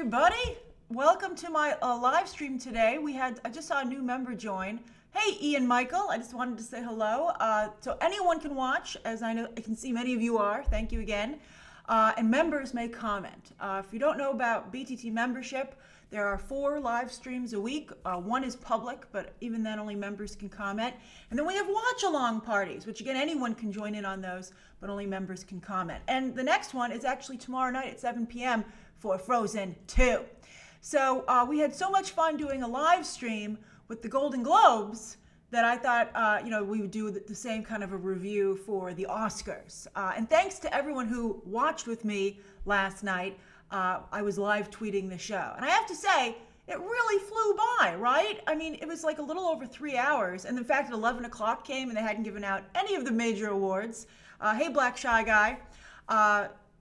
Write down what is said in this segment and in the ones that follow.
everybody. Welcome to my live stream today. I just saw a new member join. Hey, Ian Michael. I just wanted to say hello. So anyone can watch, as I can see many of you are. Thank you again. And members may comment. If you don't know about BTT membership, there are 4 live streams a week. One is public, but even then only members can comment. And then we have watch-along parties, which again, anyone can join in on those, but only members can comment. And the next one is actually tomorrow night at 7 p.m. for Frozen 2. So we had so much fun doing a live stream with the Golden Globes that I thought, we would do the same kind of a review for the Oscars. And thanks to everyone who watched with me last night. I was live tweeting the show. And I have to say, it really flew by, right? I mean, it was like a little over 3 hours. And in fact, 11 o'clock came and they hadn't given out any of the major awards. Hey, Black Shy Guy.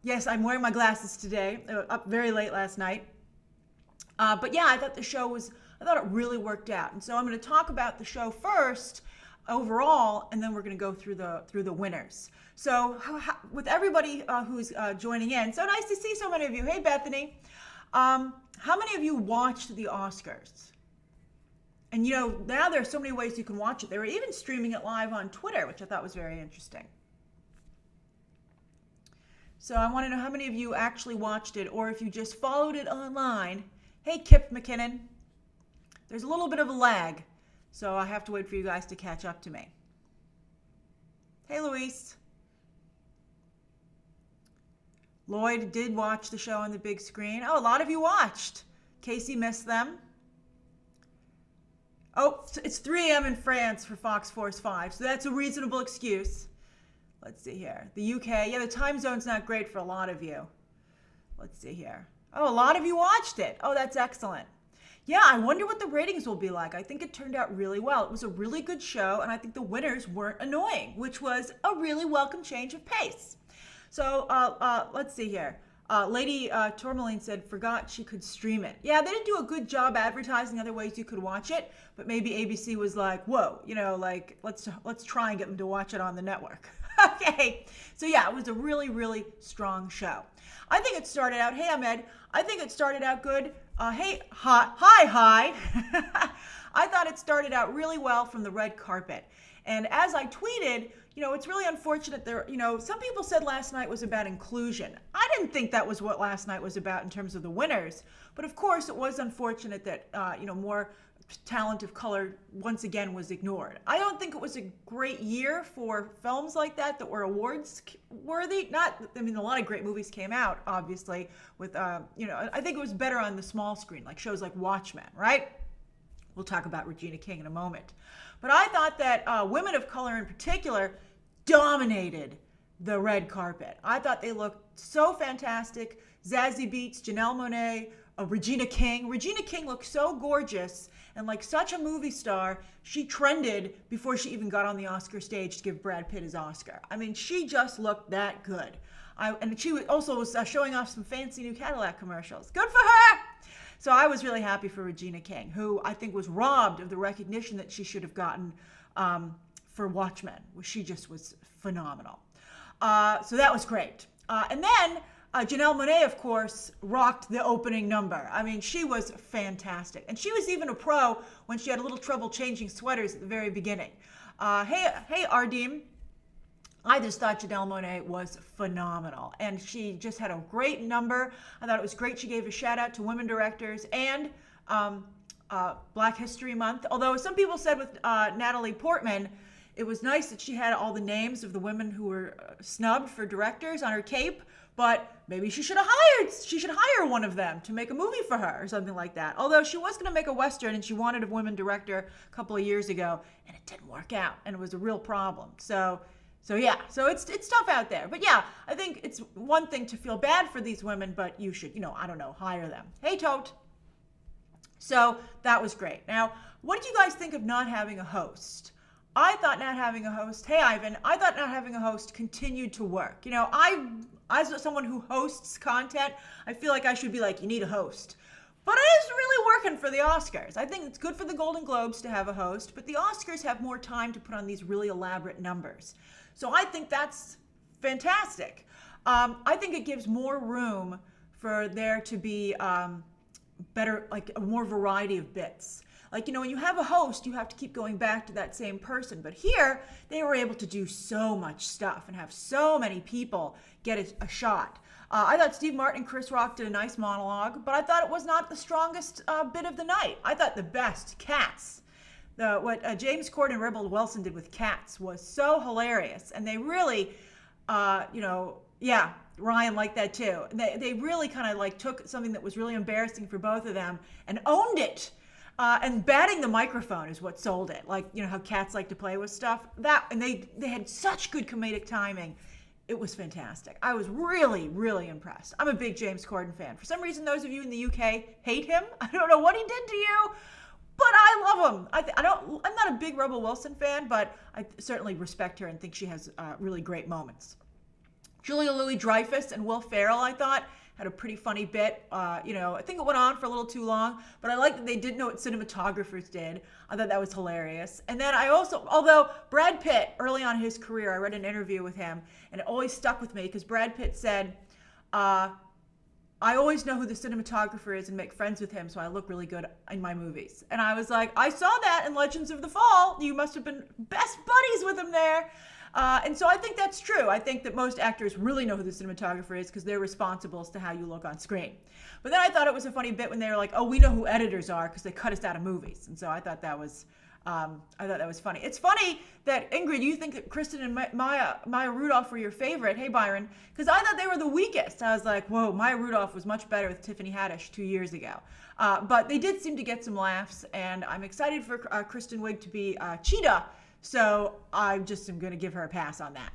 Yes, I'm wearing my glasses today. Up very late last night. But yeah, I thought I thought it really worked out. And so I'm going to talk about the show first, overall, and then we're going to go through the winners. So with everybody who's joining in, so nice to see so many of you. Hey, Bethany. How many of you watched the Oscars? And now there are so many ways you can watch it. They were even streaming it live on Twitter, which I thought was very interesting. So I want to know how many of you actually watched it, or if you just followed it online. Hey, Kip McKinnon. There's a little bit of a lag, so I have to wait for you guys to catch up to me. Hey, Luis. Lloyd did watch the show on the big screen. Oh, a lot of you watched. Casey missed them. Oh, it's 3 a.m. in France for Fox Force 5, so that's a reasonable excuse. Let's see here. The UK, yeah, the time zone's not great for a lot of you. Let's see here. Oh, a lot of you watched it. Oh, that's excellent. Yeah, I wonder what the ratings will be like. I think it turned out really well. It was a really good show, and I think the winners weren't annoying, which was a really welcome change of pace. So let's see here. Lady Tourmaline said, forgot she could stream it. Yeah, they didn't do a good job advertising other ways you could watch it, but maybe ABC was like, whoa, let's try and get them to watch it on the network. Okay, so yeah, it was a really, really strong show. I think it started out, hey Ahmed, I think it started out good. Hey, hi. I thought it started out really well from the red carpet. And as I tweeted, it's really unfortunate there, some people said last night was about inclusion. I didn't think that was what last night was about in terms of the winners. But of course, it was unfortunate that, more talent of color once again was ignored. I don't think it was a great year for films like that were awards worthy. A lot of great movies came out, obviously, with, I think it was better on the small screen, like shows like Watchmen, right? We'll talk about Regina King in a moment. But I thought that women of color in particular dominated the red carpet. I thought they looked so fantastic. Zazie Beetz, Janelle Monae, Regina King. Regina King looked so gorgeous and like such a movie star. She trended before she even got on the Oscar stage to give Brad Pitt his Oscar. I mean, she just looked that good. And she also was showing off some fancy new Cadillac commercials. Good for her! So I was really happy for Regina King, who I think was robbed of the recognition that she should have gotten for Watchmen. She just was phenomenal. So that was great. And then Janelle Monae, of course, rocked the opening number. I mean, she was fantastic. And she was even a pro when she had a little trouble changing sweaters at the very beginning. Hey, Ardim. I just thought Janelle Monae was phenomenal. And she just had a great number. I thought it was great. She gave a shout out to women directors and Black History Month. Although some people said with Natalie Portman, it was nice that she had all the names of the women who were snubbed for directors on her cape. But maybe she should hire one of them to make a movie for her or something like that. Although she was going to make a Western and she wanted a women director a couple of years ago and it didn't work out and it was a real problem. So it's tough out there. But yeah, I think it's one thing to feel bad for these women, but you should, hire them. Hey, Tote. So that was great. Now, what did you guys think of not having a host? I thought not having a host, hey Ivan, I thought not having a host continued to work. As someone who hosts content, I feel like I should be like, you need a host. But it is really working for the Oscars. I think it's good for the Golden Globes to have a host, but the Oscars have more time to put on these really elaborate numbers. So I think that's fantastic. I think it gives more room for there to be better, like a more variety of bits. Like, when you have a host, you have to keep going back to that same person. But here, they were able to do so much stuff and have so many people get a shot. I thought Steve Martin and Chris Rock did a nice monologue, but I thought it was not the strongest bit of the night. I thought the best, Cats. What James Corden and Rebel Wilson did with Cats was so hilarious. And they really, Ryan liked that too. They really kind of like took something that was really embarrassing for both of them and owned it. And batting the microphone is what sold it. Like, how cats like to play with stuff. And they had such good comedic timing. It was fantastic. I was really, really impressed. I'm a big James Corden fan. For some reason, those of you in the UK hate him. I don't know what he did to you, but I love him. I'm not a big Rebel Wilson fan, but I certainly respect her and think she has really great moments. Julia Louis-Dreyfus and Will Ferrell, I thought, had a pretty funny bit. I think it went on for a little too long, but I like that they didn't know what cinematographers did. I thought that was hilarious. And then although Brad Pitt, early on in his career, I read an interview with him, and it always stuck with me because Brad Pitt said, I always know who the cinematographer is and make friends with him, so I look really good in my movies. And I was like, I saw that in Legends of the Fall. You must have been best buddies with him there. And so I think that's true. I think that most actors really know who the cinematographer is because they're responsible as to how you look on screen. But then I thought it was a funny bit when they were like, "Oh, we know who editors are because they cut us out of movies." And so I thought that was funny. It's funny that Ingrid, you think that Kristen and Maya Rudolph were your favorite. Hey, Byron, because I thought they were the weakest. I was like, "Whoa, Maya Rudolph was much better with Tiffany Haddish 2 years ago." But they did seem to get some laughs, and I'm excited for Kristen Wiig to be Cheetah. So I'm going to give her a pass on that.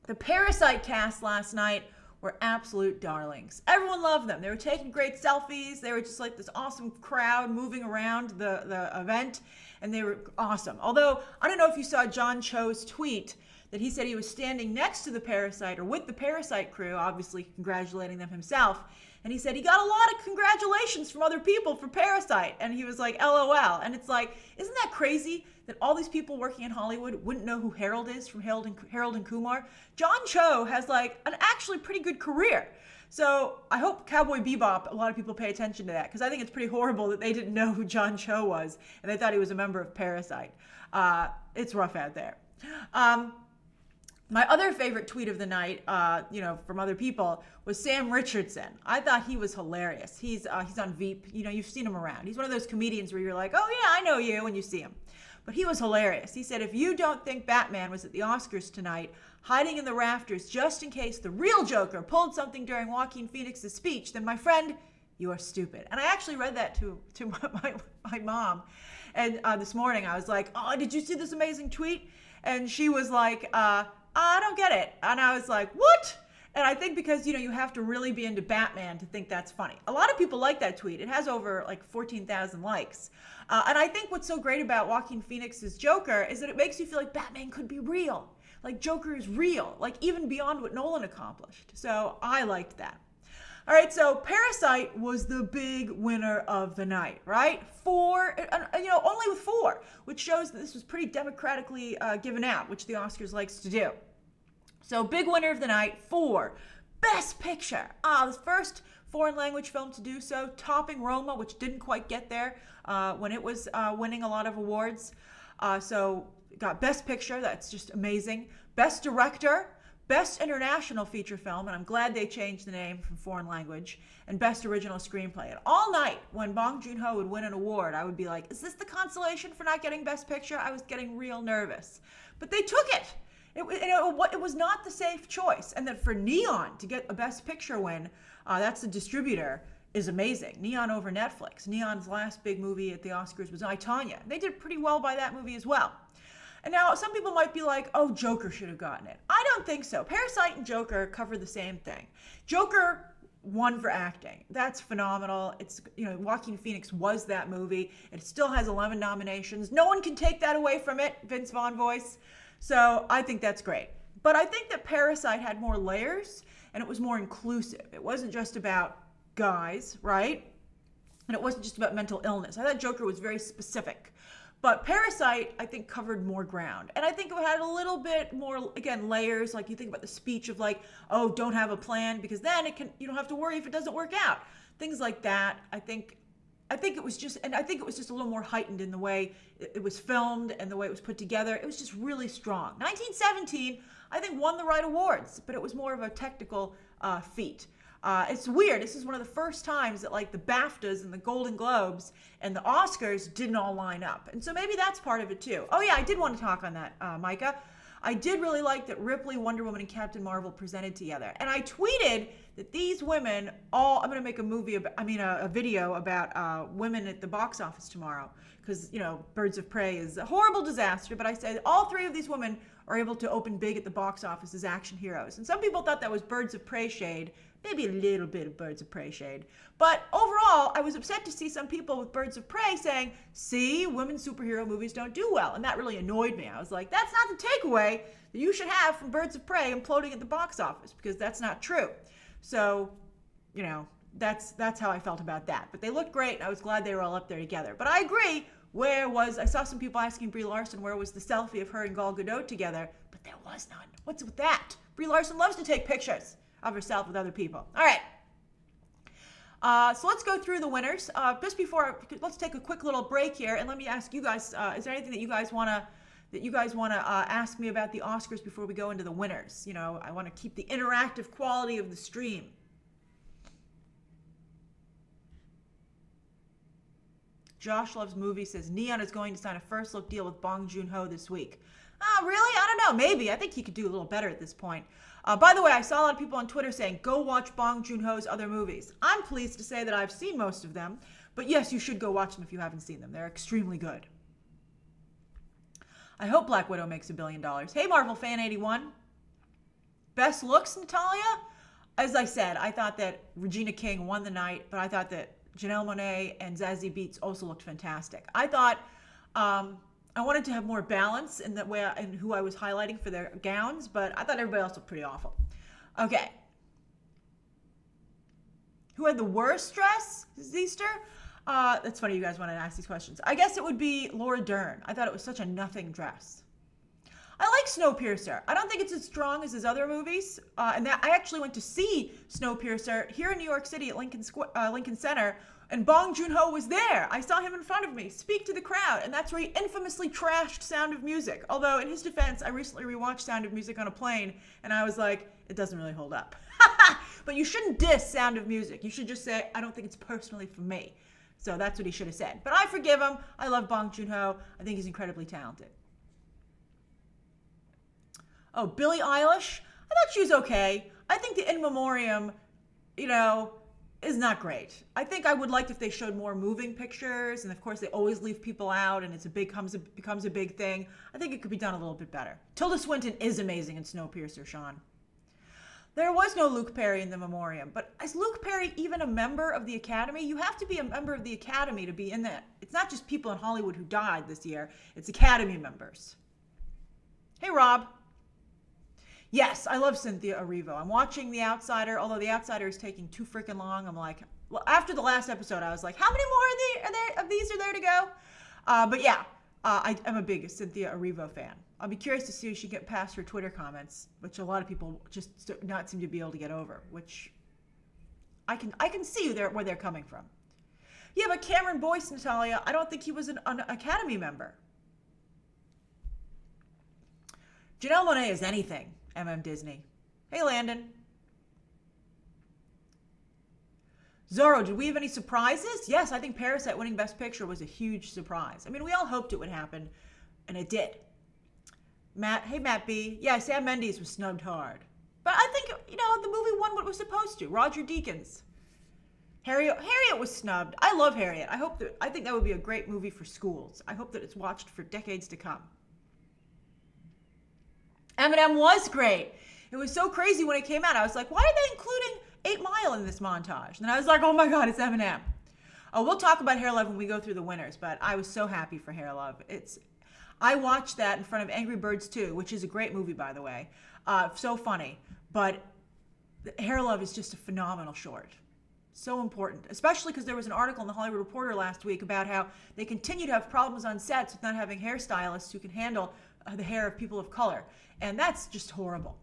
The Parasite cast last night were absolute darlings. Everyone loved them. They were taking great selfies. They were just like this awesome crowd moving around the event, and they were awesome. Although, I don't know if you saw John Cho's tweet that he said he was standing next to the Parasite or with the Parasite crew, obviously congratulating them himself. And he said he got a lot of congratulations from other people for Parasite. And he was like, LOL. And it's like, isn't that crazy that all these people working in Hollywood wouldn't know who Harold is from Harold and Kumar? John Cho has like an actually pretty good career. So I hope Cowboy Bebop, a lot of people pay attention to that, because I think it's pretty horrible that they didn't know who John Cho was and they thought he was a member of Parasite. It's rough out there. My other favorite tweet of the night, from other people, was Sam Richardson. I thought he was hilarious. He's on Veep. You've seen him around. He's one of those comedians where you're like, oh yeah, I know you, when you see him. But he was hilarious. He said, if you don't think Batman was at the Oscars tonight, hiding in the rafters just in case the real Joker pulled something during Joaquin Phoenix's speech, then my friend, you are stupid. And I actually read that to my mom. And this morning I was like, oh, did you see this amazing tweet? And she was like, I don't get it. And I was like, what? And I think because, you have to really be into Batman to think that's funny. A lot of people like that tweet. It has over like 14,000 likes. And I think what's so great about Joaquin Phoenix's Joker is that it makes you feel like Batman could be real. Like Joker is real, like even beyond what Nolan accomplished. So I liked that. All right, so Parasite was the big winner of the night, right? Only with 4, which shows that this was pretty democratically given out, which the Oscars likes to do. So big winner of the night, 4. Best Picture. The first foreign language film to do so, topping Roma, which didn't quite get there when it was winning a lot of awards. So got Best Picture, that's just amazing. Best Director. Best International Feature Film, and I'm glad they changed the name from foreign language, and Best Original Screenplay. And all night, when Bong Joon-ho would win an award, I would be like, is this the consolation for not getting Best Picture? I was getting real nervous. But they took it. It was not the safe choice. And then for Neon to get a Best Picture win, that's the distributor, is amazing. Neon over Netflix. Neon's last big movie at the Oscars was I, Tonya. They did pretty well by that movie as well. And now some people might be like, oh, Joker should have gotten it. I don't think so. Parasite and Joker cover the same thing. Joker won for acting. That's phenomenal. It's, Joaquin Phoenix was that movie. It still has 11 nominations. No one can take that away from it, Vince Vaughn voice. So I think that's great. But I think that Parasite had more layers and it was more inclusive. It wasn't just about guys, right? And it wasn't just about mental illness. I thought Joker was very specific. But Parasite, I think, covered more ground. And I think it had a little bit more, again, layers. Like you think about the speech of like, oh, don't have a plan because then you don't have to worry if it doesn't work out. Things like that. I think I think it was just a little more heightened in the way it was filmed and the way it was put together. It was just really strong. 1917, I think, won the right awards, but it was more of a technical feat. It's weird. This is one of the first times that like the BAFTAs and the Golden Globes and the Oscars didn't all line up. And so maybe that's part of it too. Oh yeah, I did want to talk on that, Micah. I did really like that Ripley, Wonder Woman, and Captain Marvel presented together. And I tweeted that these women I'm going to make a video about women at the box office tomorrow. Because, Birds of Prey is a horrible disaster. But I said all three of these women are able to open big at the box office as action heroes. And some people thought that was Birds of Prey shade. Maybe a little bit of Birds of Prey shade. But overall, I was upset to see some people with Birds of Prey saying, see, women superhero movies don't do well. And that really annoyed me. I was like, that's not the takeaway that you should have from Birds of Prey imploding at the box office, because that's not true. So, that's how I felt about that. But they looked great, and I was glad they were all up there together. But I agree, I saw some people asking Brie Larson, where was the selfie of her and Gal Gadot together? But there was none. What's with that? Brie Larson loves to take pictures of herself with other people. All right. So let's go through the winners. Let's take a quick little break here, and let me ask you guys: is there anything that you guys want to ask me about the Oscars before we go into the winners? I want to keep the interactive quality of the stream. Josh Loves Movies says Neon is going to sign a first look deal with Bong Joon-ho this week. Really? I don't know. Maybe. I think he could do a little better at this point. By the way, I saw a lot of people on Twitter saying, go watch Bong Joon-ho's other movies. I'm pleased to say that I've seen most of them. But yes, you should go watch them if you haven't seen them. They're extremely good. I hope Black Widow makes $1 billion. Hey, Marvel Fan 81. Best looks, Natalia? As I said, I thought that Regina King won the night, but I thought that Janelle Monae and Zazie Beetz also looked fantastic. I thought I wanted to have more balance in the way and who I was highlighting for their gowns, but I thought everybody else looked pretty awful. Okay. Who had the worst dress this Easter? That's funny you guys want to ask these questions. I guess it would be Laura Dern. I thought it was such a nothing dress. I like Snowpiercer. I don't think it's as strong as his other movies. I actually went to see Snowpiercer here in New York City at Lincoln Center, and Bong Joon-ho was there. I saw him in front of me speak to the crowd, and that's where he infamously trashed Sound of Music. Although, in his defense, I recently rewatched Sound of Music on a plane, and I was like, it doesn't really hold up. But you shouldn't diss Sound of Music. You should just say, I don't think it's personally for me. So that's what he should have said. But I forgive him. I love Bong Joon-ho. I think he's incredibly talented. Oh, Billie Eilish? I thought she was okay. I think the In Memoriam, is not great. I think I would like if they showed more moving pictures, and of course they always leave people out, and it becomes a big thing. I think it could be done a little bit better. Tilda Swinton is amazing in Snowpiercer, Sean. There was no Luke Perry in the Memoriam, but is Luke Perry even a member of the Academy? You have to be a member of the Academy to be in that. It's not just people in Hollywood who died this year. It's Academy members. Hey, Rob. Yes, I love Cynthia Erivo. I'm watching The Outsider, although The Outsider is taking too freaking long. I'm like, well, after the last episode, I was like, how many more of these are there to go? But yeah, I'm a big Cynthia Erivo fan. I'll be curious to see if she can get past her Twitter comments, which a lot of people just not seem to be able to get over, which I can see where they're coming from. Yeah, but Cameron Boyce, Natalia, I don't think he was an Academy member. Janelle Monae is anything. Disney. Hey, Landon. Zorro, did we have any surprises? Yes, I think Parasite winning Best Picture was a huge surprise. I mean, we all hoped it would happen, and it did. Matt B. Yeah, Sam Mendes was snubbed hard. But I think, the movie won what it was supposed to. Roger Deakins. Harriet was snubbed. I love Harriet. I think that would be a great movie for schools. I hope that it's watched for decades to come. Eminem was great. It was so crazy when it came out. I was like, why are they including 8 Mile in this montage? And I was like, oh my God, it's Eminem. Oh, we'll talk about Hair Love when we go through the winners, but I was so happy for Hair Love. I watched that in front of Angry Birds 2, which is a great movie, by the way. So funny. But Hair Love is just a phenomenal short. So important, especially because there was an article in the Hollywood Reporter last week about how they continue to have problems on sets with not having hairstylists who can handle the hair of people of color. And that's just horrible.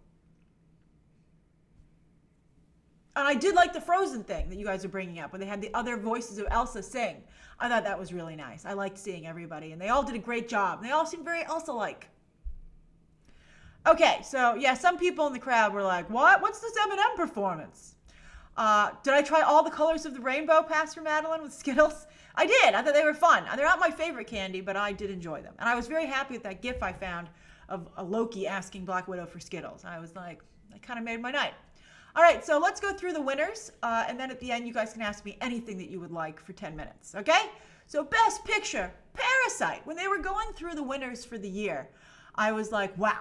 And I did like the Frozen thing that you guys are bringing up, when they had the other voices of Elsa sing. I thought that was really nice. I liked seeing everybody, and they all did a great job. They all seemed very Elsa-like. Okay, so yeah, some people in the crowd were like, what? What's this M&M performance? Did I try all the colors of the rainbow, Pastor Madeline, with Skittles? I did. I thought they were fun. They're not my favorite candy, but I did enjoy them. And I was very happy with that GIF I found of a Loki asking Black Widow for Skittles. I was like, that kind of made my night. All right, so let's go through the winners, and then at the end, you guys can ask me anything that you would like for 10 minutes, okay? So Best Picture, Parasite. When they were going through the winners for the year, I was like, wow,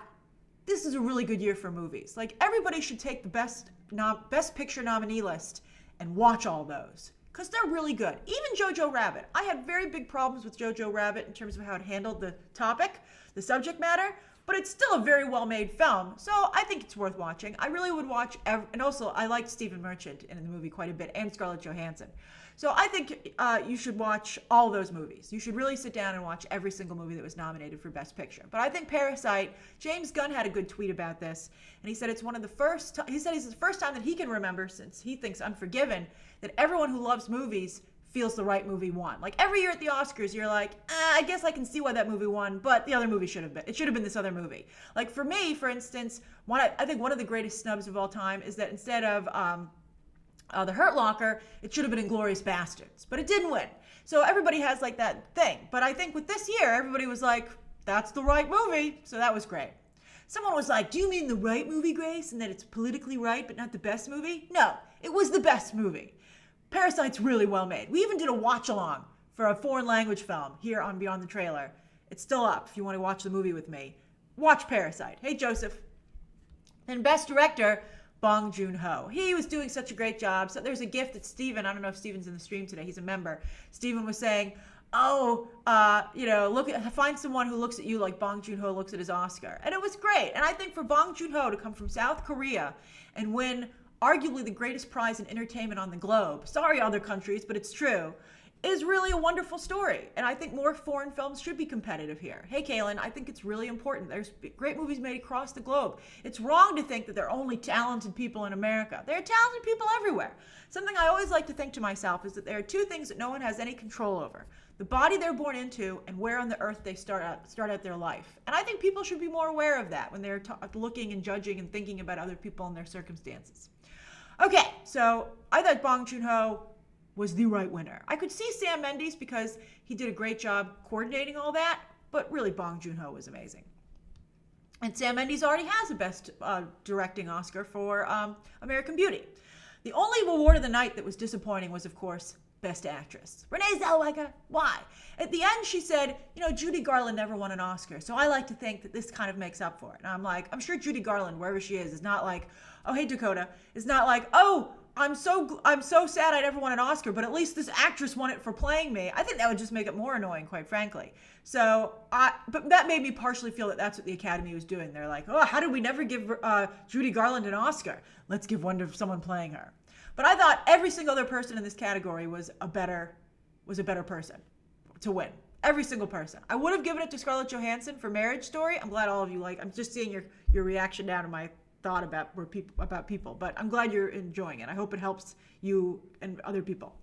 this is a really good year for movies. Like, everybody should take the Best Picture nominee list and watch all those, because they're really good. Even Jojo Rabbit. I had very big problems with Jojo Rabbit in terms of how it handled the topic, the subject matter, but it's still a very well-made film, so I think it's worth watching. I really would watch, and also I liked Stephen Merchant in the movie quite a bit, and Scarlett Johansson. So I think you should watch all those movies. You should really sit down and watch every single movie that was nominated for Best Picture. But I think Parasite, James Gunn had a good tweet about this, and he said it's one of the first, he said it's the first time that he can remember, since he thinks Unforgiven, that everyone who loves movies feels the right movie won. Like, every year at the Oscars, you're like, I guess I can see why that movie won, but the other movie should have been. It should have been this other movie. Like, for me, for instance, I think one of the greatest snubs of all time is that instead of The Hurt Locker, it should have been Inglourious Bastards, but it didn't win. So everybody has like that thing. But I think with this year, everybody was like, that's the right movie. So that was great. Someone was like, do you mean the right movie, Grace, and that it's politically right, but not the best movie? No, it was the best movie. Parasite's really well made. We even did a watch-along for a foreign language film here on Beyond the Trailer. It's still up if you want to watch the movie with me. Watch Parasite. Hey, Joseph. And Best Director, Bong Joon-ho. He was doing such a great job. So there's a gift that Steven, I don't know if Steven's in the stream today, he's a member. Steven was saying, find someone who looks at you like Bong Joon-ho looks at his Oscar. And it was great. And I think for Bong Joon-ho to come from South Korea and win arguably the greatest prize in entertainment on the globe, sorry other countries, but it's true, is really a wonderful story. And I think more foreign films should be competitive here. Hey, Kaylin, I think it's really important. There's great movies made across the globe. It's wrong to think that there are only talented people in America. There are talented people everywhere. Something I always like to think to myself is that there are two things that no one has any control over: the body they're born into and where on the earth they start out their life. And I think people should be more aware of that when they're looking and judging and thinking about other people and their circumstances. Okay, so I thought Bong Joon-ho was the right winner. I could see Sam Mendes because he did a great job coordinating all that, but really Bong Joon-ho was amazing. And Sam Mendes already has a Best Directing Oscar for American Beauty. The only award of the night that was disappointing was, of course, Best Actress. Renee Zellweger. Why? At the end, she said, Judy Garland never won an Oscar, so I like to think that this kind of makes up for it. And I'm like, I'm sure Judy Garland, wherever she is not like, oh, hey, Dakota, is not like, oh, I'm so sad I never won an Oscar, but at least this actress won it for playing me. I think that would just make it more annoying, quite frankly. So, but that made me partially feel that that's what the Academy was doing. They're like, oh, how did we never give Judy Garland an Oscar? Let's give one to someone playing her. But I thought every single other person in this category was a better person to win. Every single person. I would have given it to Scarlett Johansson for Marriage Story. I'm glad all of you I'm just seeing your reaction now to my thought about people, but I'm glad you're enjoying it. I hope it helps you and other people.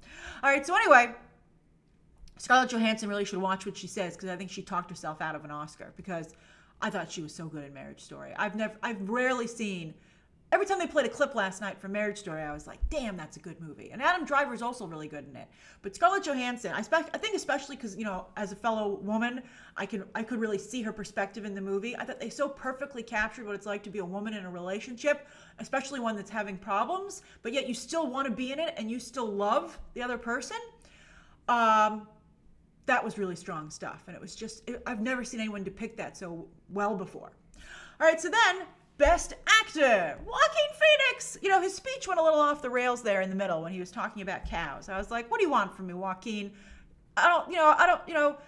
All right, so anyway, Scarlett Johansson really should watch what she says, because I think she talked herself out of an Oscar, because I thought she was so good in Marriage Story. I've rarely seen. Every time they played a clip last night for Marriage Story, I was like, damn, that's a good movie. And Adam Driver's also really good in it. But Scarlett Johansson, I think especially because, as a fellow woman, I could really see her perspective in the movie. I thought they so perfectly captured what it's like to be a woman in a relationship, especially one that's having problems, but yet you still want to be in it and you still love the other person. That was really strong stuff. And it was I've never seen anyone depict that so well before. All right, so then, Best Actor, Joaquin Phoenix. His speech went a little off the rails there in the middle when he was talking about cows. I was like, what do you want from me, Joaquin? The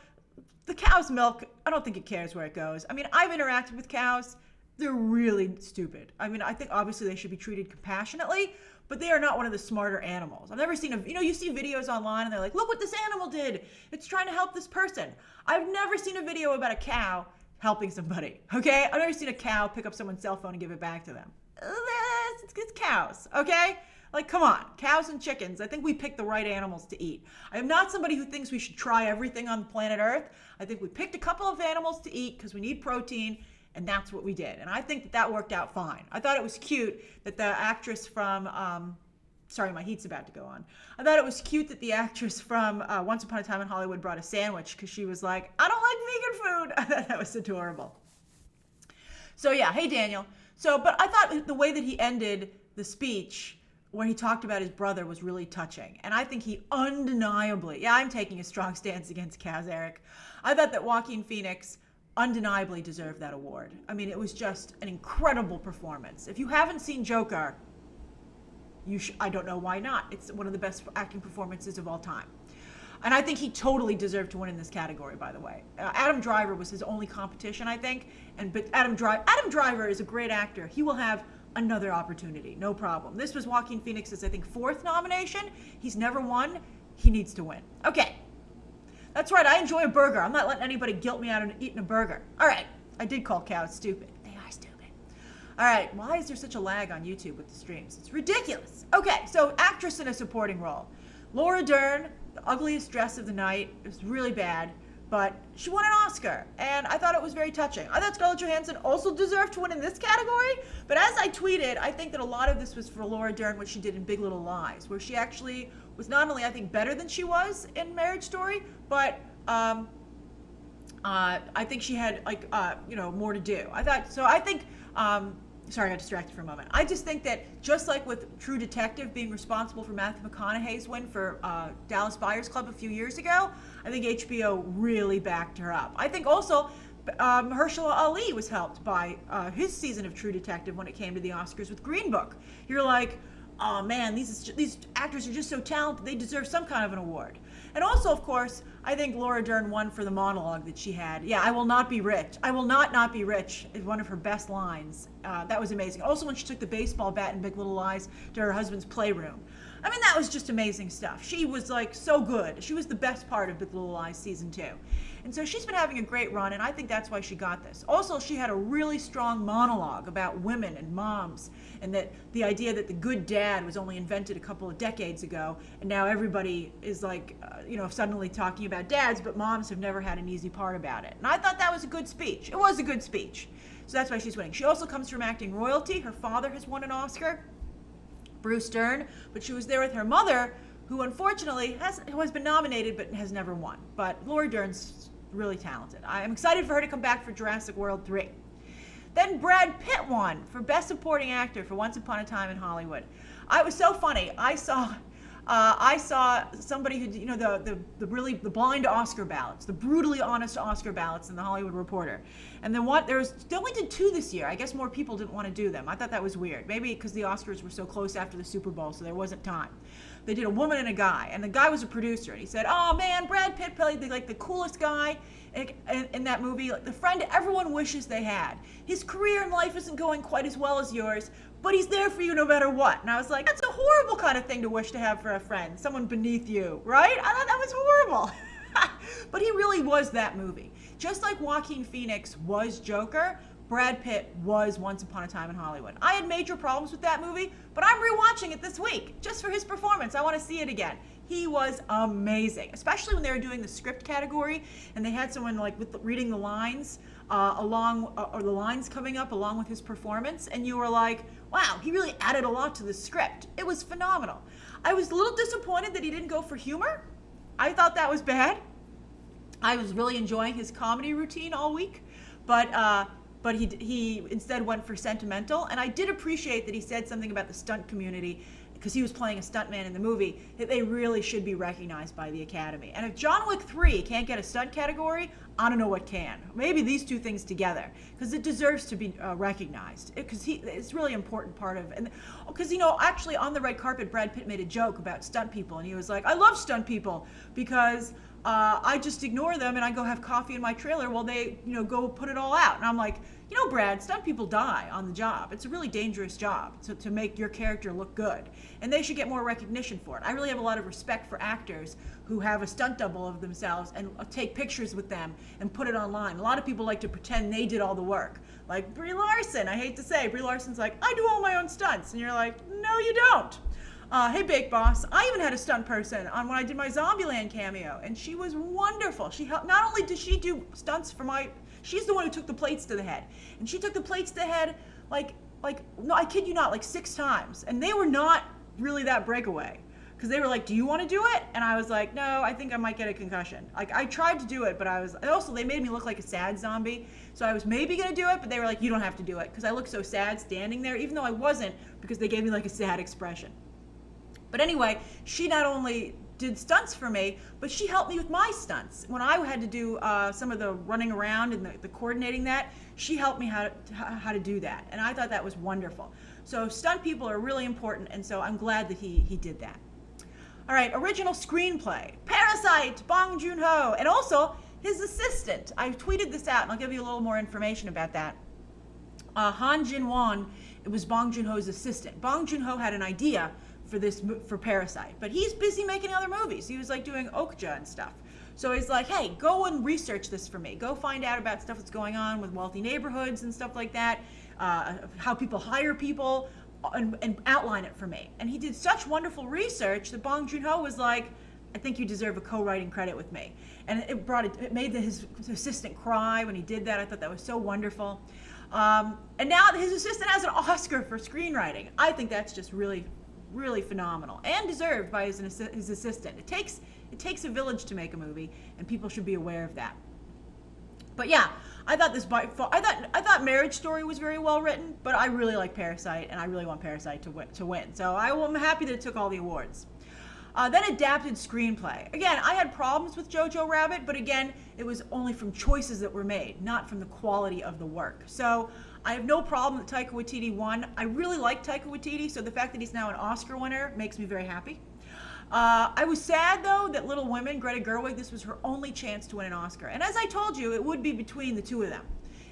cow's milk, I don't think it cares where it goes. I mean, I've interacted with cows. They're really stupid. I mean, I think obviously they should be treated compassionately, but they are not one of the smarter animals. I've never seen you see videos online and they're like, look what this animal did. It's trying to help this person. I've never seen a video about a cow helping somebody, okay? I've never seen a cow pick up someone's cell phone and give it back to them. It's cows, okay? Like, come on, cows and chickens. I think we picked the right animals to eat. I am not somebody who thinks we should try everything on planet Earth. I think we picked a couple of animals to eat because we need protein, and that's what we did. And I think that that worked out fine. I thought it was cute that the actress from, sorry, my heat's about to go on. I thought it was cute that the actress from Once Upon a Time in Hollywood brought a sandwich because she was like, I don't like vegan food. I thought that was adorable. So yeah, hey Daniel. But I thought the way that he ended the speech when he talked about his brother was really touching. And I think he undeniably, yeah, I'm taking a strong stance against Kaz, Eric. I thought that Joaquin Phoenix undeniably deserved that award. I mean, it was just an incredible performance. If you haven't seen Joker, I don't know why not. It's one of the best acting performances of all time. And I think he totally deserved to win in this category, by the way. Adam Driver was his only competition, I think. But Adam Driver is a great actor. He will have another opportunity, no problem. This was Joaquin Phoenix's, I think, 4th nomination. He's never won. He needs to win. Okay. That's right. I enjoy a burger. I'm not letting anybody guilt me out of eating a burger. All right. I did call cows stupid. They are stupid. All right. Why is there such a lag on YouTube with the streams? It's ridiculous. Okay. So actress in a supporting role. Laura Dern, the ugliest dress of the night. It was really bad. But she won an Oscar, and I thought it was very touching. I thought Scarlett Johansson also deserved to win in this category, but as I tweeted, I think that a lot of this was for Laura Dern, what she did in Big Little Lies, where she actually was not only, I think, better than she was in Marriage Story, but I think she had, more to do. Sorry, I got distracted for a moment. I just think that just like with True Detective being responsible for Matthew McConaughey's win for Dallas Buyers Club a few years ago, I think HBO really backed her up. I think also Mahershala Ali was helped by his season of True Detective when it came to the Oscars with Green Book. You're like, oh man, these actors are just so talented, they deserve some kind of an award. And also, of course, I think Laura Dern won for the monologue that she had. Yeah, I will not be rich. I will not be rich is one of her best lines. That was amazing. Also, when she took the baseball bat in Big Little Lies to her husband's playroom. I mean, that was just amazing stuff. She was like so good. She was the best part of Big Little Lies season 2. And so she's been having a great run, and I think that's why she got this. Also, she had a really strong monologue about women and moms, and that the idea that the good dad was only invented a couple of decades ago, and now everybody is like, suddenly talking about dads, but moms have never had an easy part about it. And I thought that was a good speech. It was a good speech. So that's why she's winning. She also comes from acting royalty. Her father has won an Oscar, Bruce Dern, but she was there with her mother, who unfortunately has been nominated but has never won. But Laura Dern's really talented. I am excited for her to come back for Jurassic World 3. Then Brad Pitt won for Best Supporting Actor for Once Upon a Time in Hollywood. It was so funny. I saw somebody who, the blind Oscar ballots, the brutally honest Oscar ballots in the Hollywood Reporter. And then they only did 2 this year. I guess more people didn't want to do them. I thought that was weird. Maybe because the Oscars were so close after the Super Bowl, so there wasn't time. They did a woman and a guy, and the guy was a producer, and he said, oh man, Brad Pitt played the coolest guy in that movie, like the friend everyone wishes they had. His career in life isn't going quite as well as yours, but he's there for you no matter what. And I was like, that's a horrible kind of thing to wish to have for a friend, someone beneath you, right? I thought that was horrible. But he really was that movie. Just like Joaquin Phoenix was Joker, Brad Pitt was Once Upon a Time in Hollywood. I had major problems with that movie, but I'm rewatching it this week just for his performance. I want to see it again. He was amazing, especially when they were doing the script category and they had someone reading the lines or the lines coming up along with his performance, and you were like, wow, he really added a lot to the script. It was phenomenal. I was a little disappointed that he didn't go for humor. I thought that was bad. I was really enjoying his comedy routine all week, but he instead went for sentimental, and I did appreciate that he said something about the stunt community, because he was playing a stuntman in the movie, that they really should be recognized by the Academy. And if John Wick 3 can't get a stunt category, I don't know what can. Maybe these two things together, because it deserves to be recognized. It's really important part of, and because actually on the red carpet, Brad Pitt made a joke about stunt people, and he was like, I love stunt people because I just ignore them and I go have coffee in my trailer while they, go put it all out. And I'm like, Brad, stunt people die on the job. It's a really dangerous job to make your character look good. And they should get more recognition for it. I really have a lot of respect for actors who have a stunt double of themselves and take pictures with them and put it online. A lot of people like to pretend they did all the work. Like Brie Larson, I hate to say, Brie Larson's like, I do all my own stunts. And you're like, no, you don't. Hey, Bake Boss. I even had a stunt person on when I did my Zombieland cameo, and she was wonderful. She helped. Not only did she do stunts for she's the one who took the plates to the head, and she took the plates to the head no, I kid you not, like 6 times, and they were not really that breakaway. Because they were like, do you want to do it? And I was like, no, I think I might get a concussion. Like, I tried to do it, but they made me look like a sad zombie. So I was maybe going to do it, but they were like, you don't have to do it. Because I looked so sad standing there, even though I wasn't, because they gave me like a sad expression. But anyway, she not only did stunts for me, but she helped me with my stunts. When I had to do some of the running around and the coordinating that, she helped me how to do that. And I thought that was wonderful. So stunt people are really important, and so I'm glad that he did that. All right, original screenplay, Parasite, Bong Joon-ho, and also his assistant. I tweeted this out, and I'll give you a little more information about that. Han Jin-won, it was Bong Joon-ho's assistant. Bong Joon-ho had an idea for Parasite, but he's busy making other movies. He was like doing Okja and stuff. So he's like, hey, go and research this for me. Go find out about stuff that's going on with wealthy neighborhoods and stuff like that, how people hire people, and outline it for me. And he did such wonderful research that Bong Joon-ho was like, I think you deserve a co-writing credit with me. And it made his assistant cry when he did that. I thought that was so wonderful. And now his assistant has an Oscar for screenwriting. I think that's just really, really phenomenal and deserved by his assistant. It takes a village to make a movie, and people should be aware of that. But yeah, I thought Marriage Story was very well written, but I really like Parasite, and I really want Parasite to win. So I'm happy that it took all the awards. Then adapted screenplay. Again, I had problems with Jojo Rabbit, but again, it was only from choices that were made, not from the quality of the work. So I have no problem that Taika Waititi won. I really like Taika Waititi, so the fact that he's now an Oscar winner makes me very happy. I was sad, though, that Little Women, Greta Gerwig, this was her only chance to win an Oscar. And as I told you, it would be between the two of them.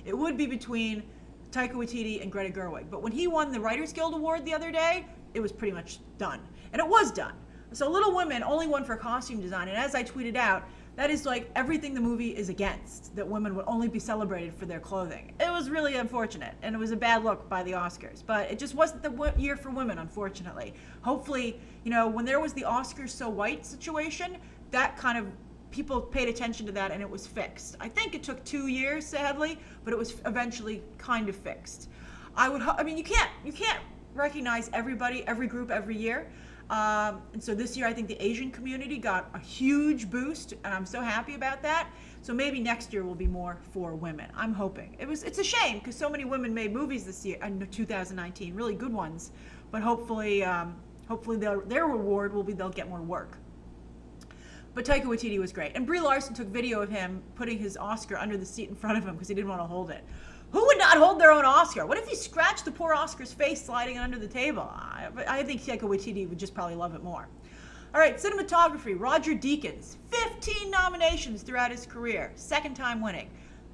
It would be between Taika Waititi and Greta Gerwig. But when he won the Writers Guild Award the other day, it was pretty much done. And it was done. So Little Women only won for costume design. And as I tweeted out, that is like everything the movie is against, that women would only be celebrated for their clothing. It was really unfortunate, and it was a bad look by the Oscars. But it just wasn't the year for women, unfortunately. Hopefully, when there was the Oscars so white situation, that kind of, people paid attention to that and it was fixed. I think it took 2 years, sadly, but it was eventually kind of fixed. You can't recognize everybody, every group, every year. And so this year, I think the Asian community got a huge boost, and I'm so happy about that. So maybe next year will be more for women. I'm hoping. It's a shame because so many women made movies this year in 2019, really good ones. But hopefully their reward will be they'll get more work. But Taika Waititi was great, and Brie Larson took video of him putting his Oscar under the seat in front of him because he didn't want to hold it. Who would not hold their own Oscar? What if he scratched the poor Oscar's face sliding it under the table? I think Taika Waititi would just probably love it more. All right, cinematography, Roger Deakins. 15 nominations throughout his career. 2nd time winning.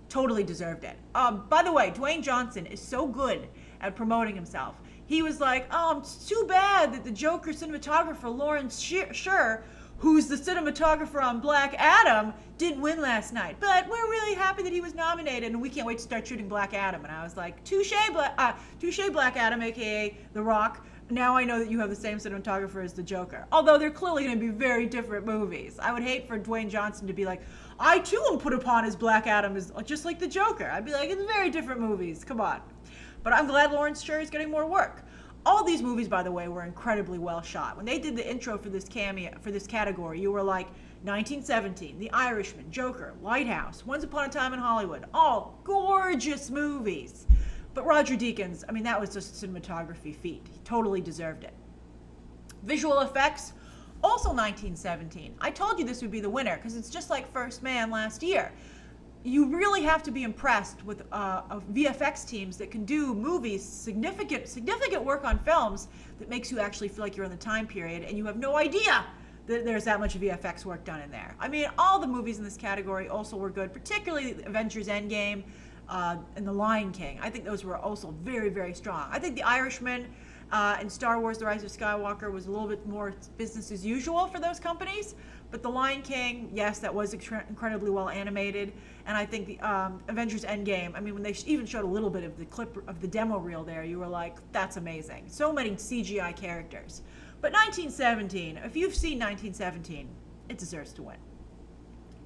Totally deserved it. By the way, Dwayne Johnson is so good at promoting himself. He was like, it's too bad that the Joker cinematographer, Lawrence Sher, who's the cinematographer on Black Adam, didn't win last night. But we're really happy that he was nominated, and we can't wait to start shooting Black Adam. And I was like, touche Black Adam, a.k.a. The Rock. Now I know that you have the same cinematographer as the Joker. Although they're clearly going to be very different movies. I would hate for Dwayne Johnson to be like, I too am put upon as Black Adam, is just like the Joker. I'd be like, it's very different movies. Come on. But I'm glad Lawrence Sher is getting more work. All these movies, by the way, were incredibly well shot. When they did the intro for this category, you were like 1917, The Irishman, Joker, Lighthouse, Once Upon a Time in Hollywood, all gorgeous movies. But Roger Deakins, that was just a cinematography feat. He totally deserved it. Visual effects, also 1917. I told you this would be the winner because it's just like First Man last year. You really have to be impressed with VFX teams that can do movies, significant work on films that makes you actually feel like you're in the time period, and you have no idea that there's that much VFX work done in there. All the movies in this category also were good, particularly Avengers Endgame and The Lion King. I think those were also very, very strong. I think The Irishman and Star Wars: The Rise of Skywalker was a little bit more business as usual for those companies. But The Lion King, yes, that was incredibly well animated. And I think the Avengers Endgame, when they even showed a little bit of the clip of the demo reel there, you were like, that's amazing. So many CGI characters. But 1917, if you've seen 1917, it deserves to win.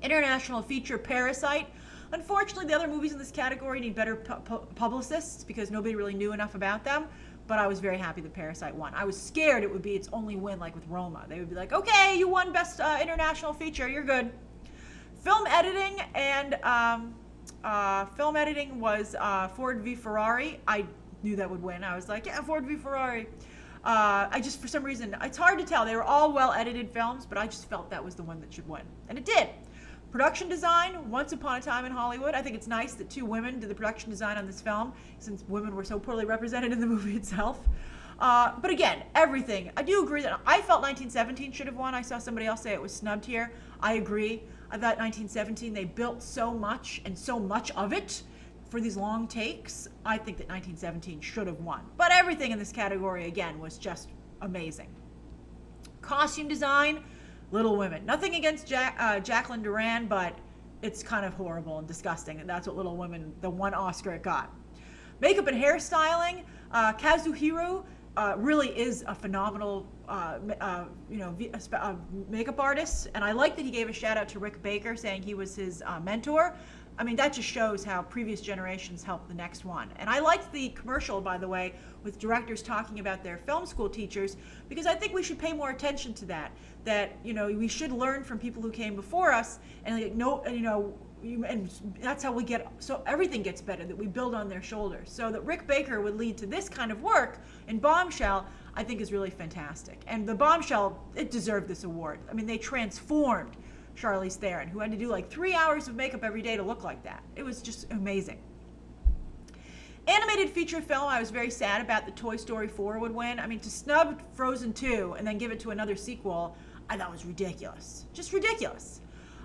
International feature Parasite. Unfortunately, the other movies in this category need better publicists because nobody really knew enough about them. But I was very happy that Parasite won. I was scared it would be its only win, like with Roma. They would be like, okay, you won Best International Feature, you're good. Film editing was Ford v Ferrari. I knew that would win. I was like, yeah, Ford v Ferrari. I just, for some reason, it's hard to tell. They were all well-edited films, but I just felt that was the one that should win. And it did. Production design, Once Upon a Time in Hollywood. I think it's nice that 2 women did the production design on this film, since women were so poorly represented in the movie itself. But again, everything. I do agree that I felt 1917 should have won. I saw somebody else say it was snubbed here. I agree. I thought 1917, they built so much and so much of it for these long takes. I think that 1917 should have won. But everything in this category, again, was just amazing. Costume design, Little Women. Nothing against Jacqueline Duran, but it's kind of horrible and disgusting. And that's what Little Women, the one Oscar it got. Makeup and hairstyling, Kazuhiro really is a phenomenal makeup artist. And I like that he gave a shout out to Rick Baker, saying he was his mentor. I mean, that just shows how previous generations helped the next one. And I liked the commercial, by the way, with directors talking about their film school teachers, because I think we should pay more attention to that. That, we should learn from people who came before us, and and that's how we get, so everything gets better, that we build on their shoulders. So that Rick Baker would lead to this kind of work in Bombshell, I think is really fantastic. And the Bombshell, it deserved this award. I mean, they transformed Charlize Theron, who had to do like 3 hours of makeup every day to look like that. It was just amazing. Animated feature film, I was very sad about the Toy Story 4 would win. I mean, to snub Frozen 2 and then give it to another sequel, I thought was ridiculous. Just ridiculous.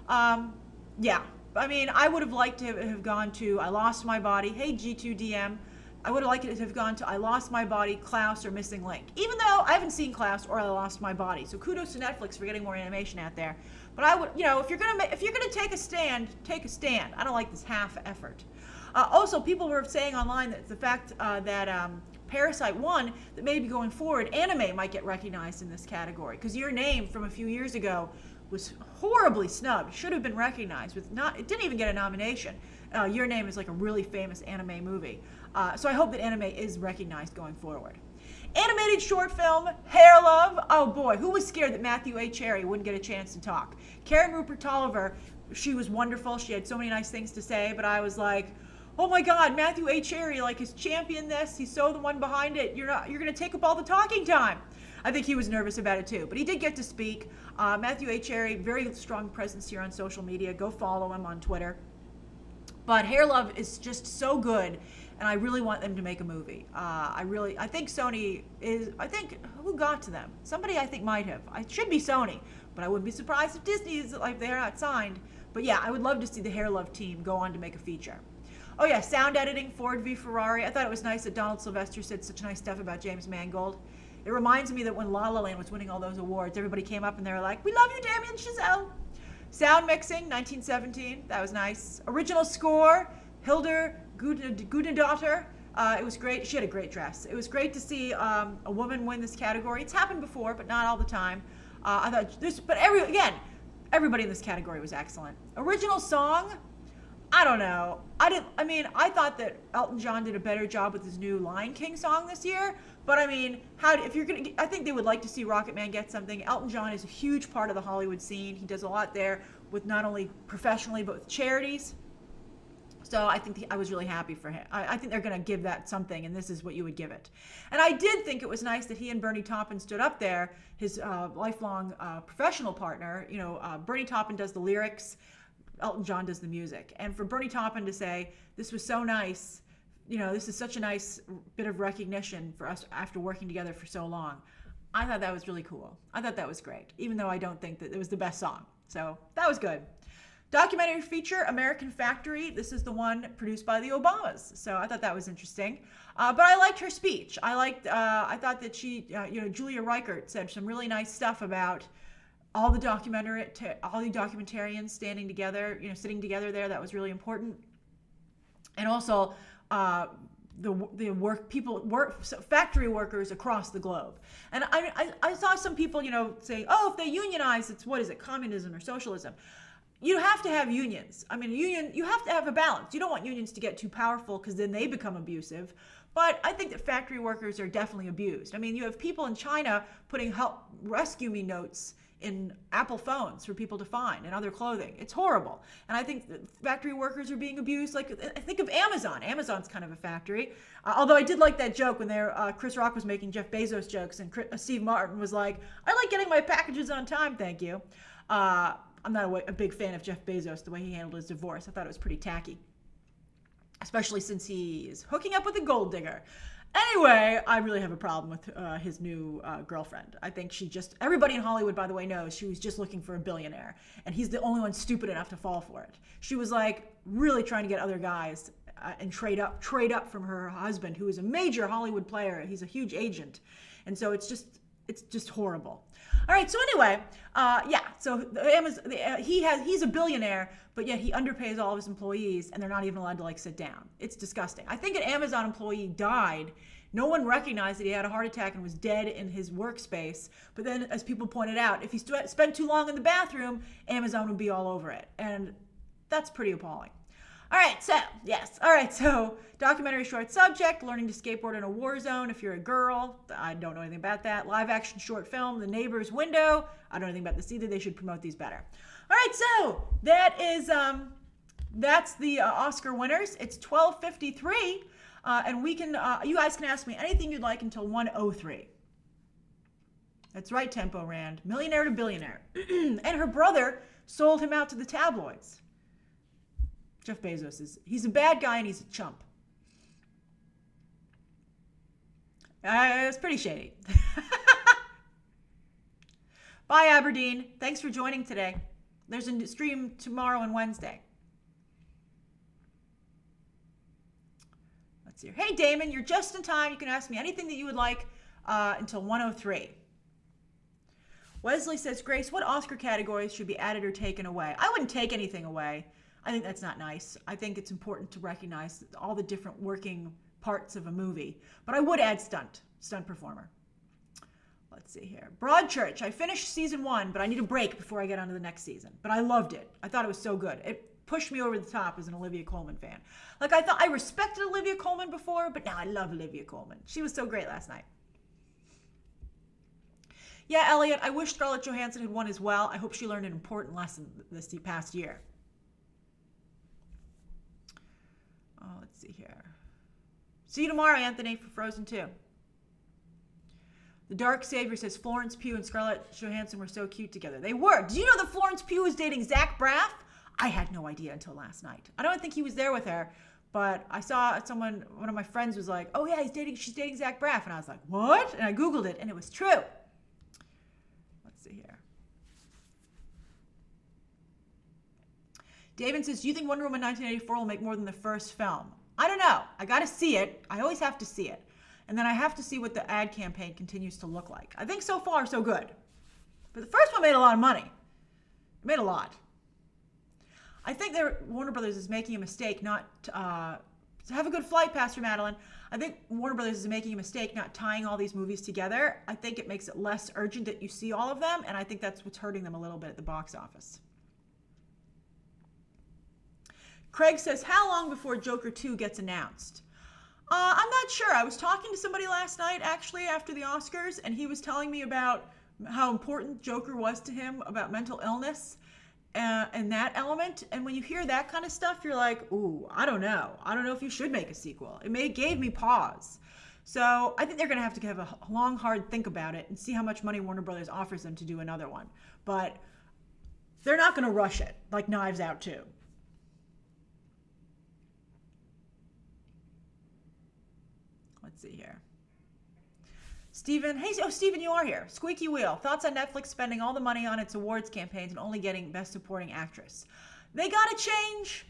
Yeah. I mean, I would have liked to have gone to I Lost My Body. Hey, G2DM. I would have liked it to have gone to I Lost My Body, Klaus, or Missing Link. Even though I haven't seen Klaus or I Lost My Body. So kudos to Netflix for getting more animation out there. But I would, if you're gonna take a stand, take a stand. I don't like this half effort. Also, people were saying online that the fact that Parasite won, that maybe going forward, anime might get recognized in this category, because Your Name from a few years ago was horribly snubbed. Should have been recognized with it didn't even get a nomination. Your Name is like a really famous anime movie. So I hope that anime is recognized going forward. Animated short film, Hair Love. Oh boy, who was scared that Matthew A. Cherry wouldn't get a chance to talk? Karen Rupert Tolliver, she was wonderful. She had so many nice things to say, but I was like, oh my God, Matthew A. Cherry, has championed this. He's so the one behind it. You're going to take up all the talking time. I think he was nervous about it too, but he did get to speak. Matthew A. Cherry, very strong presence here on social media. Go follow him on Twitter. But Hair Love is just so good, and I really want them to make a movie. I think Sony who got to them? Somebody I think might have. It should be Sony, but I wouldn't be surprised if Disney is they're not signed. But yeah, I would love to see the Hair Love team go on to make a feature. Oh yeah, sound editing, Ford v Ferrari. I thought it was nice that Donald Sylvester said such nice stuff about James Mangold. It reminds me that when La La Land was winning all those awards, everybody came up and they were like, we love you, Damien Chazelle. Sound mixing, 1917. That was nice. Original score, Hildur Guðnadóttir. It was great. She had a great dress. It was great to see a woman win this category. It's happened before, but not all the time. I thought this, but everybody in this category was excellent. Original song, I don't know. I thought that Elton John did a better job with his new Lion King song this year. But I mean, I think they would like to see Rocket Man get something. Elton John is a huge part of the Hollywood scene. He does a lot there with not only professionally, but with charities. So I think I was really happy for him. I think they're going to give that something, and this is what you would give it. And I did think it was nice that he and Bernie Taupin stood up there, his lifelong professional partner. Bernie Taupin does the lyrics, Elton John does the music. And for Bernie Taupin to say, this was so nice, this is such a nice bit of recognition for us after working together for so long. I thought that was really cool. I thought that was great, even though I don't think that it was the best song. So that was good. Documentary feature, American Factory. This is the one produced by the Obamas. So I thought that was interesting. But I liked her speech. I thought that she, Julia Reichert said some really nice stuff about all the documentarians standing together, sitting together there. That was really important. And also factory workers across the globe. And I saw some people, saying, oh, if they unionize, it's, what is it, communism or socialism? You have to have unions. I mean, you have to have a balance. You don't want unions to get too powerful because then they become abusive. But I think that factory workers are definitely abused. I mean, you have people in China putting help rescue me notes in Apple phones for people to find and other clothing. It's horrible. And I think that factory workers are being abused. Like, I think of Amazon. Amazon's kind of a factory. Although I did like that joke when Chris Rock was making Jeff Bezos jokes and Steve Martin was like, I like getting my packages on time, thank you. I'm not a big fan of Jeff Bezos, the way he handled his divorce. I thought it was pretty tacky, especially since he is hooking up with a gold digger. Anyway, I really have a problem with his new girlfriend. I think everybody in Hollywood, by the way, knows she was just looking for a billionaire, and he's the only one stupid enough to fall for it. She was like really trying to get other guys and trade up from her husband, who is a major Hollywood player. He's a huge agent. And so it's just horrible. All right, so anyway, so he's a billionaire, but yet he underpays all of his employees, and they're not even allowed to sit down. It's disgusting. I think an Amazon employee died. No one recognized that he had a heart attack and was dead in his workspace. But then, as people pointed out, if he spent too long in the bathroom, Amazon would be all over it. And that's pretty appalling. All right, so documentary short subject, learning to skateboard in a war zone if you're a girl. I don't know anything about that. Live action short film, The Neighbor's Window. I don't know anything about this either. They should promote these better. All right, so that's the Oscar winners. It's 12:53, and you guys can ask me anything you'd like until 1:03. That's right, Tempo Rand. Millionaire to billionaire. And her brother sold him out to the tabloids. Jeff Bezos he's a bad guy and he's a chump. It's pretty shady. Bye, Aberdeen. Thanks for joining today. There's a stream tomorrow and Wednesday. Let's see. Hey, Damon, you're just in time. You can ask me anything that you would like until 1:03. Wesley says, Grace, what Oscar categories should be added or taken away? I wouldn't take anything away. I think that's not nice. I think it's important to recognize all the different working parts of a movie. But I would add stunt performer. Let's see here. Broadchurch. I finished season 1, but I need a break before I get on to the next season. But I loved it. I thought it was so good. It pushed me over the top as an Olivia Colman fan. I thought I respected Olivia Colman before, but now I love Olivia Colman. She was so great last night. Yeah, Elliot, I wish Scarlett Johansson had won as well. I hope she learned an important lesson this past year. Let's see here. See you tomorrow, Anthony, for Frozen 2. The Dark Savior says Florence Pugh and Scarlett Johansson were so cute together. They were. Did you know that Florence Pugh was dating Zach Braff? I had no idea until last night. I don't think he was there with her, but I saw one of my friends was like, oh yeah, she's dating Zach Braff. And I was like, what? And I Googled it, and it was true. Let's see here. David says, do you think Wonder Woman 1984 will make more than the first film? I don't know. I got to see it. I always have to see it. And then I have to see what the ad campaign continues to look like. I think so far, so good. But the first one made a lot of money. It made a lot. I think Warner Brothers is making a mistake not to have a good flight, Pastor Madeline. I think Warner Brothers is making a mistake not tying all these movies together. I think it makes it less urgent that you see all of them, and I think that's what's hurting them a little bit at the box office. Craig says, how long before Joker 2 gets announced? I'm not sure. I was talking to somebody last night, actually, after the Oscars, and he was telling me about how important Joker was to him, about mental illness and that element. And when you hear that kind of stuff, you're like, ooh, I don't know. I don't know if you should make a sequel. It gave me pause. So I think they're going to have a long, hard think about it and see how much money Warner Brothers offers them to do another one. But they're not going to rush it, like Knives Out 2. Let's see here. Stephen, Stephen, you are here. Squeaky Wheel. Thoughts on Netflix spending all the money on its awards campaigns and only getting Best Supporting Actress? They gotta change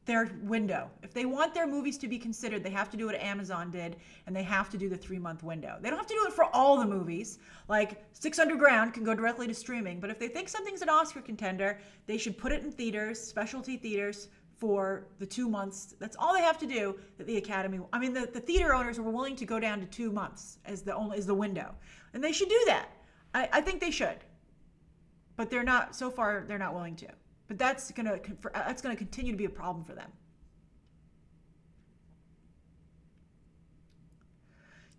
their window. If they want their movies to be considered, they have to do what Amazon did, and they have to do the 3-month window. They don't have to do it for all the movies. Like Six Underground can go directly to streaming, but if they think something's an Oscar contender, they should put it in theaters, specialty theaters, for the 2 months. That's all they have to do. That the Academy, I mean, the theater owners were willing to go down to 2 months as the window, and they should do that. I think they should, but they're not. So far, they're not willing to. But that's gonna continue to be a problem for them.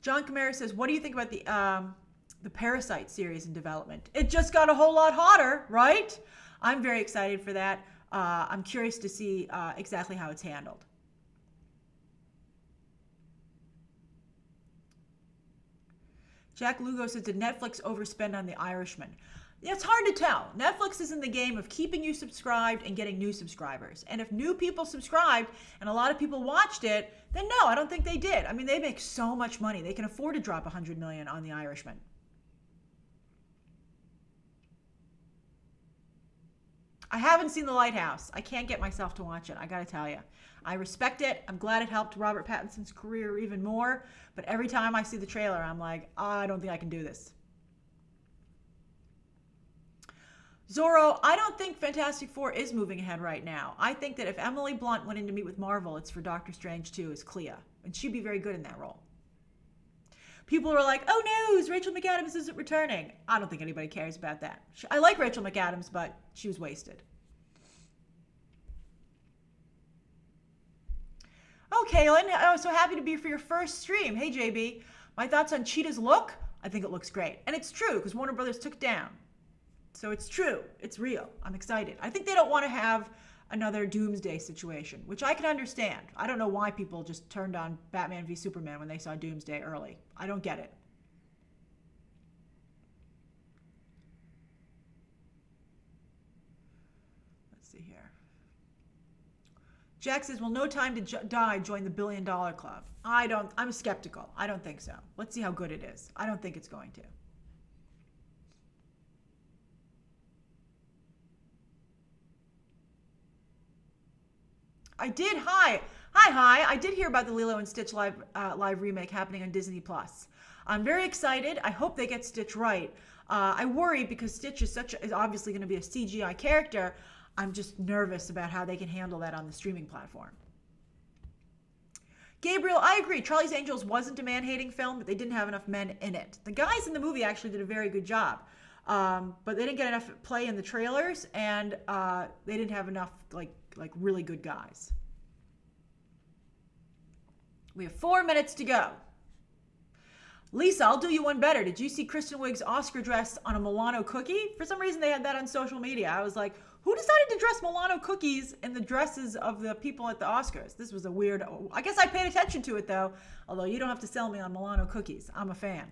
John Camara says, "What do you think about the Parasite series in development?" It just got a whole lot hotter, right? I'm very excited for that. I'm curious to see exactly how it's handled. Jack Lugo says, "Did Netflix overspend on The Irishman?" It's hard to tell. Netflix is in the game of keeping you subscribed and getting new subscribers. And if new people subscribed and a lot of people watched it, then no, I don't think they did. I mean, they make so much money. They can afford to drop $100 million on The Irishman. I haven't seen The Lighthouse. I can't get myself to watch it. I got to tell you. I respect it. I'm glad it helped Robert Pattinson's career even more. But every time I see the trailer, I'm like, I don't think I can do this. Zorro, I don't think Fantastic Four is moving ahead right now. I think that if Emily Blunt went in to meet with Marvel, it's for Doctor Strange 2 as Clea. And she'd be very good in that role. People are like, oh no, Rachel McAdams isn't returning. I don't think anybody cares about that. I like Rachel McAdams, but she was wasted. Oh, Kaylin, I was so happy to be for your first stream. Hey, JB. My thoughts on Cheetah's look? I think it looks great. And it's true, because Warner Brothers took it down. So it's true. It's real. I'm excited. I think they don't want to have another Doomsday situation, which I can understand. I don't know why people just turned on Batman v Superman when they saw Doomsday early. I don't get it. Let's see here. Jack says, well, No Time to Die join the $1 billion club. I'm skeptical. I don't think so. Let's see how good it is. I don't think it's going to. I did hear about the Lilo and Stitch live remake happening on Disney Plus. I'm very excited. I hope they get Stitch right. I worry because Stitch is obviously going to be a CGI character. I'm just nervous about how they can handle that on the streaming platform. Gabriel, I agree. Charlie's Angels wasn't a man-hating film, but they didn't have enough men in it. The guys in the movie actually did a very good job, but they didn't get enough play in the trailers, and they didn't have enough like really good guys. We have 4 minutes to go. Lisa, I'll do you one better. Did you see Kristen Wiig's Oscar dress on a Milano cookie? For some reason, they had that on social media. I was like, who decided to dress Milano cookies in the dresses of the people at the Oscars? This was a weird... I guess I paid attention to it, though. Although you don't have to sell me on Milano cookies. I'm a fan.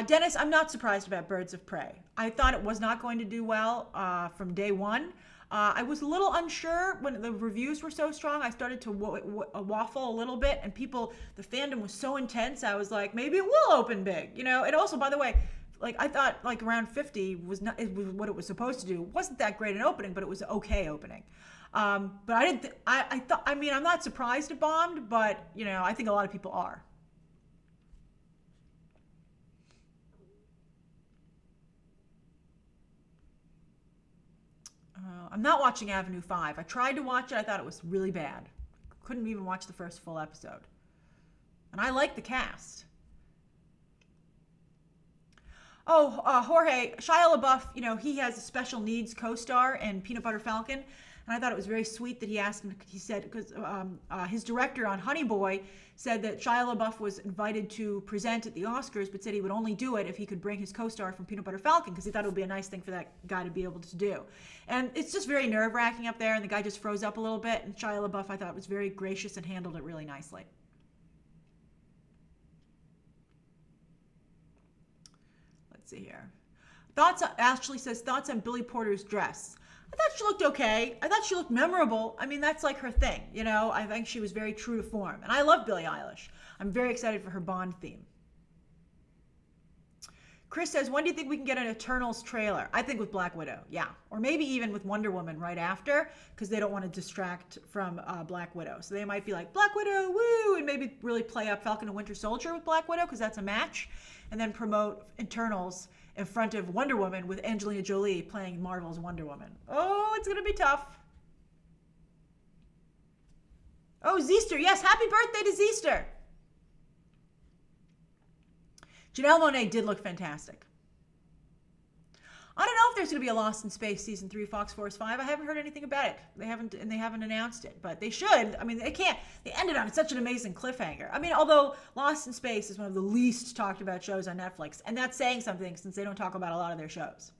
Dennis, I'm not surprised about Birds of Prey. I thought it was not going to do well from day one. I was a little unsure when the reviews were so strong. I started to waffle a little bit, and the fandom was so intense. I was like, maybe it will open big, you know. And also, by the way, I thought around 50 was what it was supposed to do. It wasn't that great an opening, but it was an okay opening. But I didn't. I'm not surprised it bombed, but you know, I think a lot of people are. I'm not watching Avenue 5. I tried to watch it. I thought it was really bad. Couldn't even watch the first full episode. And I like the cast. Jorge, Shia LaBeouf, you know, he has a special needs co-star in Peanut Butter Falcon. And I thought it was very sweet that he said, because his director on Honey Boy said that Shia LaBeouf was invited to present at the Oscars, but said he would only do it if he could bring his co-star from Peanut Butter Falcon, because he thought it would be a nice thing for that guy to be able to do. And it's just very nerve-wracking up there, and the guy just froze up a little bit, and Shia LaBeouf, I thought, was very gracious and handled it really nicely. Let's see here. Ashley says, thoughts on Billy Porter's dress. I thought she looked okay. I thought she looked memorable. I mean, that's like her thing, you know. I think she was very true to form. And I love Billie Eilish. I'm very excited for her Bond theme. Chris says, when do you think we can get an Eternals trailer? I think with Black Widow, yeah. Or maybe even with Wonder Woman right after, because they don't want to distract from Black Widow. So they might be like, Black Widow, woo! And maybe really play up Falcon and Winter Soldier with Black Widow, because that's a match. And then promote Eternals in front of Wonder Woman with Angelina Jolie playing Marvel's Wonder Woman. Oh, it's going to be tough. Oh, Zeester. Yes, happy birthday to Zeester. Janelle Monae did look fantastic. I don't know if there's going to be a Lost in Space season 3 Fox Force 5. I haven't heard anything about it. They haven't announced it, but they should. I mean, they can't. They ended on such an amazing cliffhanger. I mean, although Lost in Space is one of the least talked about shows on Netflix, and that's saying something since they don't talk about a lot of their shows.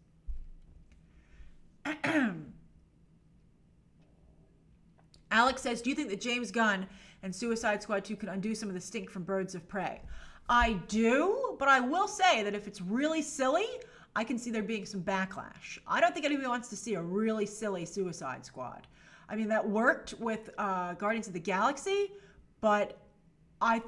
Alex says, do you think that James Gunn and Suicide Squad 2 could undo some of the stink from Birds of Prey? I do, but I will say that if it's really silly, I can see there being some backlash. I don't think anybody wants to see a really silly Suicide Squad. I mean, that worked with Guardians of the Galaxy, but I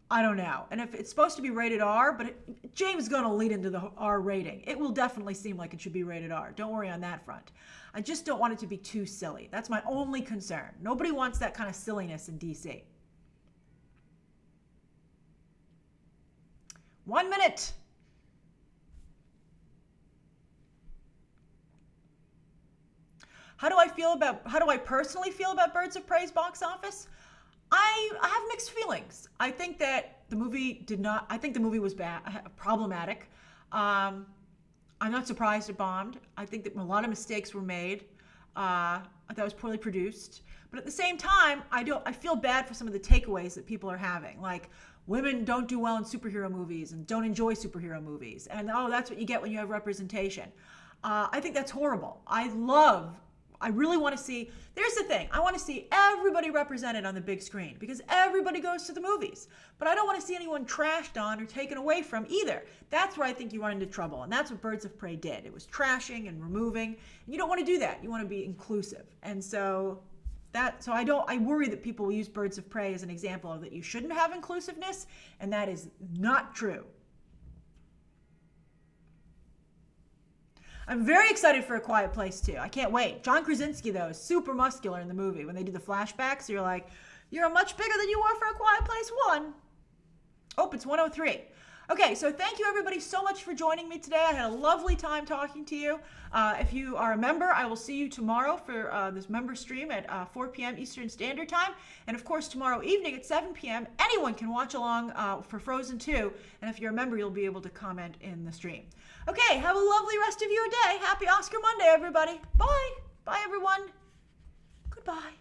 don't know. And if it's supposed to be rated R, but James Gunn will lead into the R rating. It will definitely seem like it should be rated R. Don't worry on that front. I just don't want it to be too silly. That's my only concern. Nobody wants that kind of silliness in DC. 1 minute. How do I personally feel about Birds of Prey's box office? I have mixed feelings. I think that the movie was problematic. I'm not surprised it bombed. I think that a lot of mistakes were made. I thought it was poorly produced. But at the same time, I feel bad for some of the takeaways that people are having. Like, women don't do well in superhero movies and don't enjoy superhero movies. And, that's what you get when you have representation. I think that's horrible. I really want to see, there's the thing, I want to see everybody represented on the big screen because everybody goes to the movies. But I don't want to see anyone trashed on or taken away from either. That's where I think you run into trouble. And that's what Birds of Prey did. It was trashing and removing. And you don't want to do that. You want to be inclusive. And so I worry that people will use Birds of Prey as an example of that you shouldn't have inclusiveness. And that is not true. I'm very excited for A Quiet Place 2. I can't wait. John Krasinski, though, is super muscular in the movie. When they do the flashbacks, you're like, you're much bigger than you were for A Quiet Place 1. Oh, it's 1:03. Okay, so thank you everybody so much for joining me today. I had a lovely time talking to you. If you are a member, I will see you tomorrow for this member stream at 4 p.m. Eastern Standard Time. And of course, tomorrow evening at 7 p.m., anyone can watch along for Frozen 2. And if you're a member, you'll be able to comment in the stream. Okay, have a lovely rest of your day. Happy Oscar Monday, everybody. Bye. Bye, everyone. Goodbye.